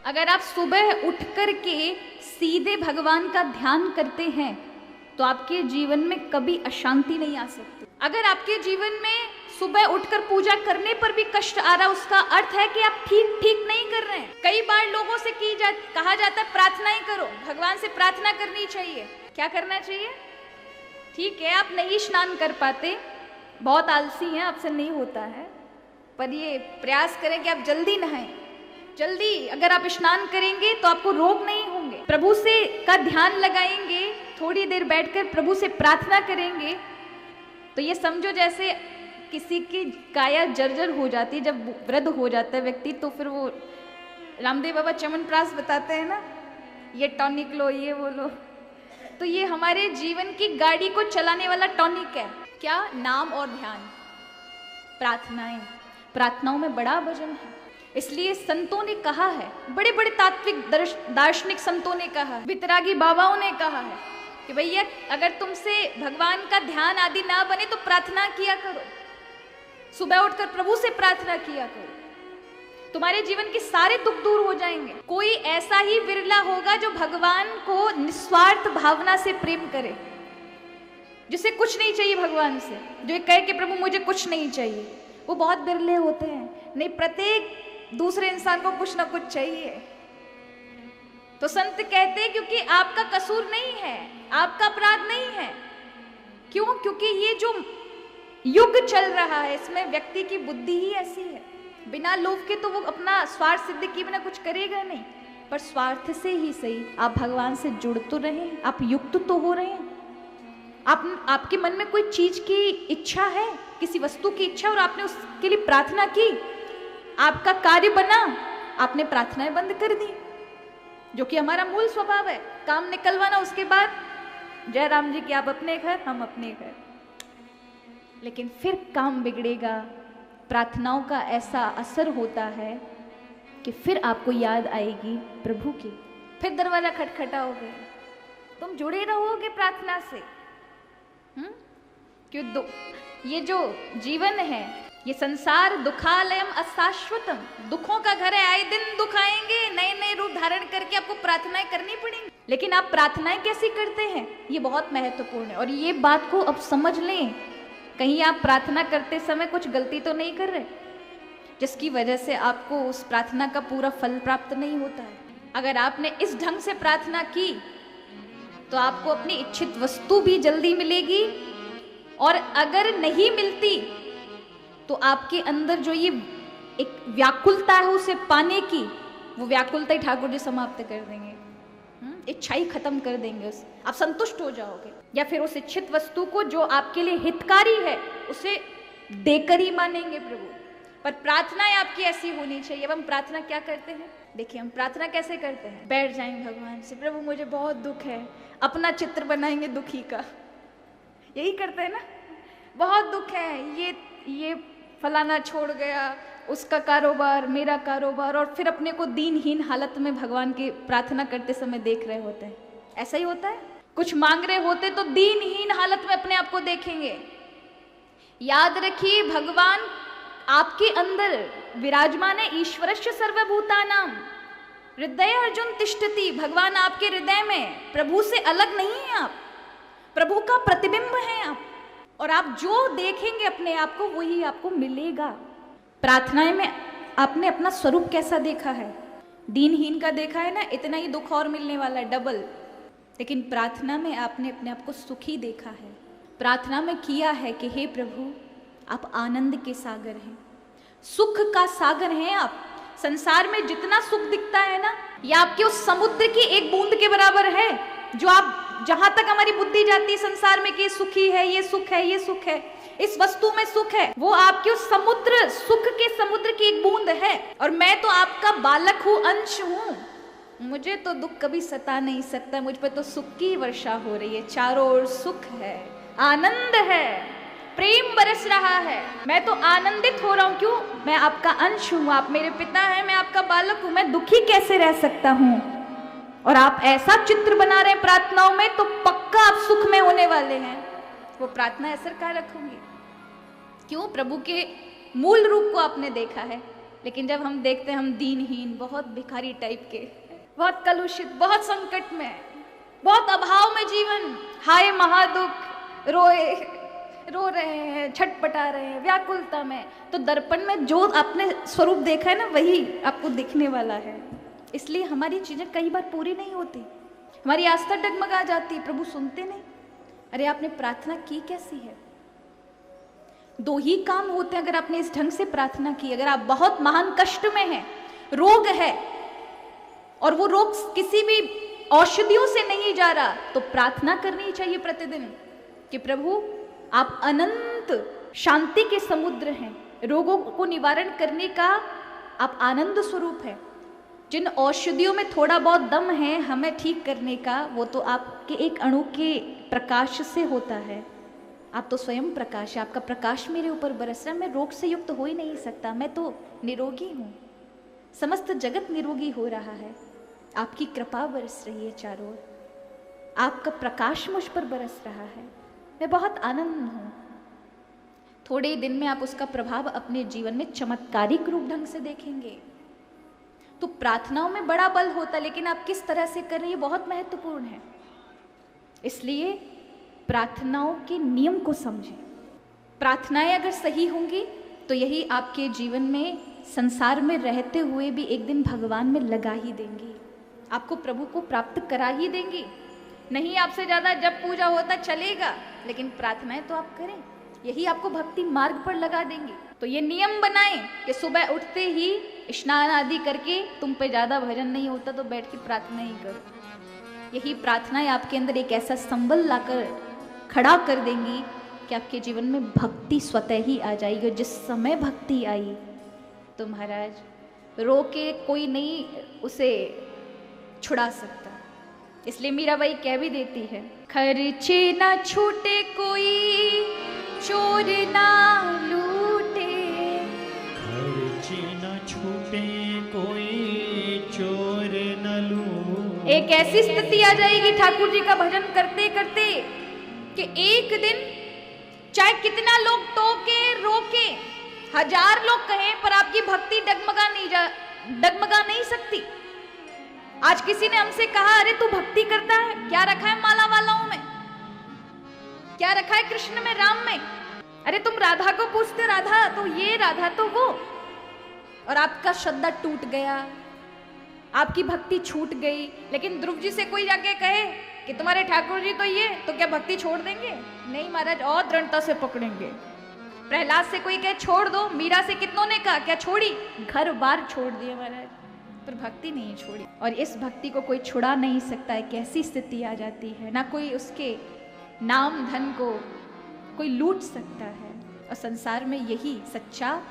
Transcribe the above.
अगर आप सुबह उठ कर के सीधे भगवान का ध्यान करते हैं तो आपके जीवन में कभी अशांति नहीं आ सकती। अगर आपके जीवन में सुबह उठकर पूजा करने पर भी कष्ट आ रहा, उसका अर्थ है कि आप ठीक नहीं कर रहे हैं। कई बार लोगों से कहा जाता है प्रार्थना ही करो, भगवान से प्रार्थना करनी चाहिए। क्या करना चाहिए? ठीक है, आप नहीं स्नान कर पाते, बहुत आलसी हैं, आपसे नहीं होता है, पर ये प्रयास करें कि आप जल्दी नहाएं। जल्दी अगर आप स्नान करेंगे तो आपको रोग नहीं होंगे। प्रभु से का ध्यान लगाएंगे, थोड़ी देर बैठकर प्रभु से प्रार्थना करेंगे, तो ये समझो जैसे किसी की काया जर्जर हो जाती है, जब वृद्ध हो जाता है व्यक्ति, तो फिर वो रामदेव बाबा च्यवनप्राश बताते हैं ना, ये टॉनिक लो, ये वो लो। तो ये हमारे जीवन की गाड़ी को चलाने वाला टॉनिक है। क्या? नाम और ध्यान, प्रार्थनाएं। प्रार्थनाओं में बड़ा वजन है। इसलिए संतों ने कहा है, बड़े बड़े तात्विक दार्शनिक संतों ने कहा, वितरागी बाबाओं ने कहा है कि भैया अगर तुमसे भगवान का ध्यान आदि ना बने तो प्रार्थना किया करो, सुबह उठकर प्रभु से प्रार्थना किया करो, तुम्हारे जीवन के सारे दुख दूर हो जाएंगे। कोई ऐसा ही विरला होगा जो भगवान को निस्वार्थ भावना से प्रेम करे, जिसे कुछ नहीं चाहिए भगवान से, जो कहे कि प्रभु मुझे कुछ नहीं चाहिए। वो बहुत बिरले होते हैं। नहीं, प्रत्येक दूसरे इंसान को कुछ ना कुछ चाहिए। तो संत कहते हैं क्योंकि आपका कसूर नहीं है, आपका अपराध नहीं है। क्यों? क्योंकि ये जो युग चल रहा है इसमें व्यक्ति की बुद्धि ही ऐसी है। बिना लोभ के तो वो अपना स्वार्थ सिद्धि किए बिना कुछ करेगा नहीं, पर स्वार्थ से ही सही आप भगवान से जुड़ तो रहे, आप युक्त तो हो रहे हैं। आपके मन में कोई चीज की इच्छा है, किसी वस्तु की इच्छा, और आपने उसके लिए प्रार्थना की, आपका कार्य बना, आपने प्रार्थनाएं बंद कर दी, जो कि हमारा मूल स्वभाव है, काम निकलवाना, उसके बाद जय राम जी की आप अपने घर, हम अपने घर। लेकिन फिर काम बिगड़ेगा। प्रार्थनाओं का ऐसा असर होता है कि फिर आपको याद आएगी प्रभु की, फिर दरवाजा खटखटाओगे, तुम जुड़े रहोगे प्रार्थना से। क्यों? ये जो जीवन है, ये संसार दुखालयम अशाश्वतम, दुखों का घर है, आए दिन दुख आएंगे, नए नए रूप धारण करके आपको प्रार्थनाएं करनी पड़ेंगी। लेकिन आप प्रार्थनाएं कैसी करते हैं, ये बहुत महत्वपूर्ण है। और ये बात को अब समझ लें, कहीं आप प्रार्थना करते समय कुछ गलती तो नहीं कर रहे, जिसकी वजह से आपको उस प्रार्थना का पूरा फल प्राप्त नहीं होता है। अगर आपने इस ढंग से प्रार्थना की तो आपको अपनी इच्छित वस्तु भी जल्दी मिलेगी, और अगर नहीं मिलती तो आपके अंदर जो ये एक व्याकुलता है उसे पाने की, वो व्याकुलता ही ठाकुर जी समाप्त कर देंगे, इच्छा ही खत्म कर देंगे, उस आप संतुष्ट हो जाओगे। या फिर उस इच्छित वस्तु को जो आपके लिए हितकारी है उसे देकर ही मानेंगे प्रभु। पर प्रार्थनाएं आपकी ऐसी होनी चाहिए। अब हम प्रार्थना क्या करते हैं, देखिए हम प्रार्थना कैसे करते हैं, बैठ जाएंगे भगवान से, प्रभु मुझे बहुत दुख है, अपना चित्र बनाएंगे दुखी का, यही करते हैं ना, बहुत दुख है, ये फलाना छोड़ गया, उसका कारोबार, मेरा कारोबार, और फिर अपने को दीनहीन हालत में भगवान की प्रार्थना करते समय देख रहे होते हैं। ऐसा ही होता है, कुछ मांग रहे होते तो दीनहीन हालत में अपने आप को देखेंगे। याद रखिए भगवान आपके अंदर विराजमान है, ईश्वरस्य सर्वभूतानां हृदय अर्जुन तिष्ठति, भगवान आपके हृदय में, प्रभु से अलग नहीं है आप, प्रभु का प्रतिबिंब है आप, और आप जो देखेंगे अपने आप को वही आपको मिलेगा। प्रार्थनाएं में आपने अपना स्वरूप कैसा देखा है, दीनहीन का देखा है ना, इतना ही दुख और मिलने वाला है, डबल। लेकिन प्रार्थना में आपने अपने आप को सुखी देखा है, प्रार्थना में किया है कि हे प्रभु आप आनंद के सागर हैं, सुख का सागर हैं आप। संसार में जितना सुख दिखता है ना, ये आपके उस समुद्र की एक बूंद के बराबर है, जो आप, जहां तक हमारी बुद्धि जाती है संसार में कि सुखी है, ये सुख है, ये सुख है, इस वस्तु में सुख है, वो आपके उस समुद्र, सुख के समुद्र की एक बूंद है। और मैं तो आपका बालक हूं, अंश हूं, मुझे तो दुख कभी सता नहीं सकता, मुझ पर तो सुख की वर्षा हो रही है, चारों ओर सुख है, आनंद है, प्रेम बरस रहा है, मैं तो आनंदित हो रहा हूं। क्यों? मैं आपका अंश हूं, आप मेरे पिता हैं, मैं आपका बालक हूं, मैं दुखी कैसे रह सकता हूं? और आप ऐसा चित्र बना रहे हैं प्रार्थनाओं में, तो पक्का आप सुख में होने वाले हैं। वो प्रार्थना असरकारक होंगी। क्यों? प्रभु के मूल रूप को आपने देखा है, लेकिन जब हम देखते हैं हम दीनहीन, बहुत भिखारी टाइप के, बहुत कलुषित, बहुत संकट में, बहुत अभाव में जीवन, हाय महादुख, रो रहे हैं, छटपटा रहे हैं, व्याकुलता में, तो दर्पण में जो आपने स्वरूप देखा है ना वही आपको दिखने वाला है। इसलिए हमारी चीजें कई बार पूरी नहीं होती, हमारी आस्था डगमगा जाती, प्रभु सुनते नहीं। अरे आपने प्रार्थना की कैसी है? दो ही काम होते हैं अगर आपने इस ढंग से प्रार्थना की। अगर आप बहुत महान कष्ट में हैं, रोग है और वो रोग किसी भी औषधियों से नहीं जा रहा, तो प्रार्थना करनी चाहिए प्रतिदिन कि प्रभु आप अनंत शांति के समुद्र हैं, रोगों को निवारण करने का आप आनंद स्वरूप है। जिन औषधियों में थोड़ा बहुत दम है हमें ठीक करने का, वो तो आपके एक अणु के प्रकाश से होता है। आप तो स्वयं प्रकाश है, आपका प्रकाश मेरे ऊपर बरस रहा है, मैं रोग से युक्त हो ही नहीं सकता, मैं तो निरोगी हूँ, समस्त जगत निरोगी हो रहा है, आपकी कृपा बरस रही है चारों ओर, आपका प्रकाश मुझ पर बरस रहा है, मैं बहुत आनंद हूँ। थोड़े ही दिन में आप उसका प्रभाव अपने जीवन में चमत्कारिक रूप ढंग से देखेंगे। तो प्रार्थनाओं में बड़ा बल होता है, लेकिन आप किस तरह से करें ये बहुत महत्वपूर्ण है। इसलिए प्रार्थनाओं के नियम को समझें। प्रार्थनाएं अगर सही होंगी तो यही आपके जीवन में संसार में रहते हुए भी एक दिन भगवान में लगा ही देंगी, आपको प्रभु को प्राप्त करा ही देंगी। नहीं आपसे ज्यादा जब पूजा होता चलेगा, लेकिन प्रार्थनाएं तो आप करें, यही आपको भक्ति मार्ग पर लगा देंगी। तो ये नियम बनाएं कि सुबह उठते ही स्नान आदि करके, तुम पे ज्यादा भजन नहीं होता तो बैठ के प्रार्थना ही करो। यही प्रार्थनाएं आपके अंदर एक ऐसा संबल लाकर खड़ा कर देंगी कि आपके जीवन में भक्ति स्वतः ही आ जाएगी। और जिस समय भक्ति आई तो महाराज रो के कोई नहीं उसे छुड़ा सकता। इसलिए मीराबाई कह भी देती है, खर्चे ना छूटे कोई चोर ना लूटे, खर्चे ना छूटे कोई चोर न लूटे। एक ऐसी स्थिति आ जाएगी ठाकुर जी का भजन करते करते कि एक दिन चाहे कितना लोग टोके रोके, 1000 लोग कहें, पर आपकी भक्ति डगमगा नहीं सकती। आज किसी ने हमसे कहा, अरे तू भक्ति करता है, क्या रखा है माला वालाओं में, क्या रखा है कृष्ण में, राम में? अरे तुम राधा को पूछते, राधा तो ये, राधा तो वो, और आपका श्रद्धा टूट गया, आपकी भक्ति छूट गई। लेकिन ध्रुव जी से कोई जाके कहे कि तुम्हारे ठाकुर जी तो ये, तो क्या भक्ति छोड़ देंगे? नहीं महाराज, और दृढ़ता से पकड़ेंगे। प्रहलाद से कोई कहे छोड़ दो, मीरा से कितनों ने कहा, क्या छोड़ी? घर बार छोड़ दिए महाराज, पर भक्ति नहीं छोड़ी। और इस भक्ति को कोई छुड़ा नहीं सकता है। कैसी स्थिति आ जाती है, ना कोई उसके नाम धन को कोई लूट सकता है। और संसार में यही सच्चा